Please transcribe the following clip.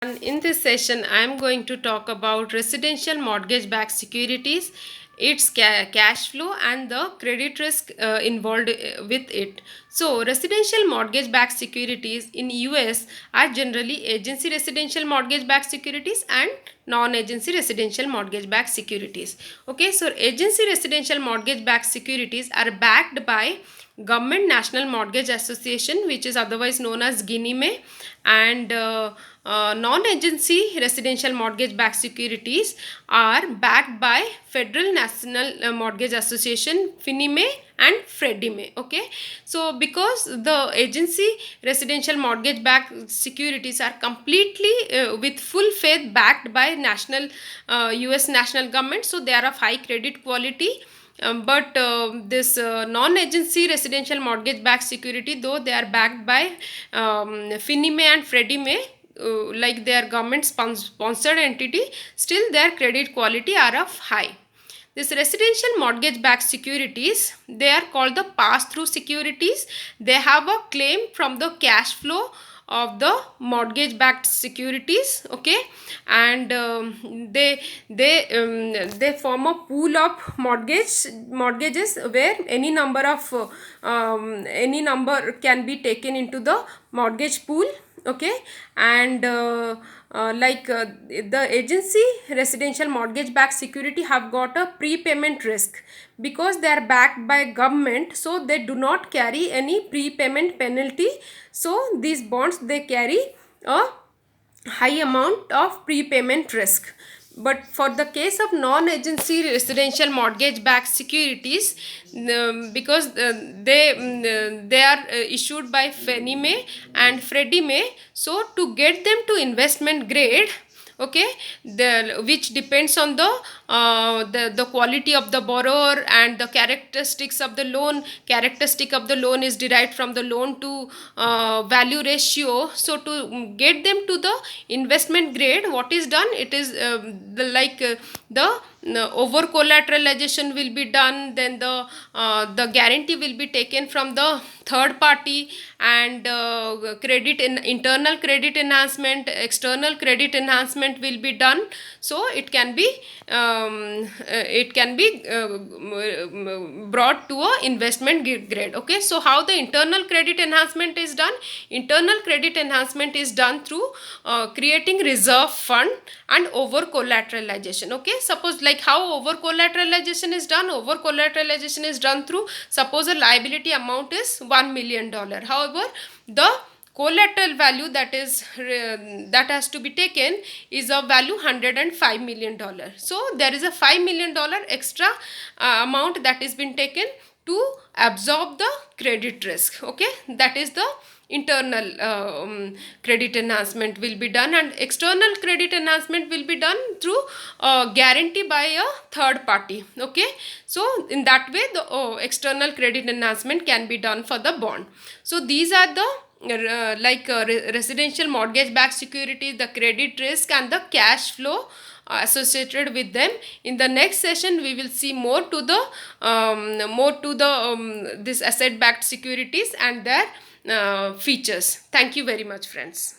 And in this session, I am going to talk about residential mortgage-backed securities, its cash flow, and the credit risk involved with it. So, residential mortgage-backed securities in US are generally agency residential mortgage-backed securities and non-agency residential mortgage-backed securities. Okay, so agency residential mortgage-backed securities are backed by Government National Mortgage Association, which is otherwise known as Ginnie Mae, and non-agency residential mortgage-backed securities are backed by Federal National Mortgage Association, Fannie Mae and Freddie Mae. Okay, so because the agency residential mortgage-backed securities are completely with full faith backed by national US national government, so they are of high credit quality. But this non-agency residential mortgage-backed security, though they are backed by Fannie Mae and Freddie Mae, like their government sponsored entity, still their credit quality are of high. This residential mortgage-backed securities, they are called the pass-through securities. They have a claim from the cash flow of the mortgage backed securities. Okay, and they form a pool of mortgages where any number can be taken into the mortgage pool. Okay, and the agency residential mortgage backed security have got a prepayment risk because they are backed by government, so they do not carry any prepayment penalty. So these bonds, they carry a high amount of prepayment risk. But for the case of non-agency residential mortgage-backed securities, because they are issued by Fannie Mae and Freddie Mae, so to get them to investment grade, okay, which depends on the quality of the borrower and the characteristics of the loan. Characteristic of the loan is derived from the loan to value ratio. So to get them to the investment grade, what is done, it is the over collateralization will be done, then the guarantee will be taken from the third party, and internal credit enhancement, external credit enhancement will be done. So it can be brought to a investment grade. Okay, so how the internal credit enhancement is done? Internal credit enhancement is done through creating reserve fund and over collateralization. Okay, suppose like how over collateralization is done? Over collateralization is done through, suppose a liability amount is $1 million. However, the collateral value that has to be taken is of value $105 million. So there is a $5 million extra amount that is been taken to absorb the credit risk. Okay, that is the internal credit enhancement will be done, and external credit enhancement will be done through guarantee by a third party. Okay, so in that way the external credit enhancement can be done for the bond. So these are the residential mortgage backed security, the credit risk and the cash flow associated with them. In the next session we will see more to the this asset backed securities and their features. Thank you very much, friends.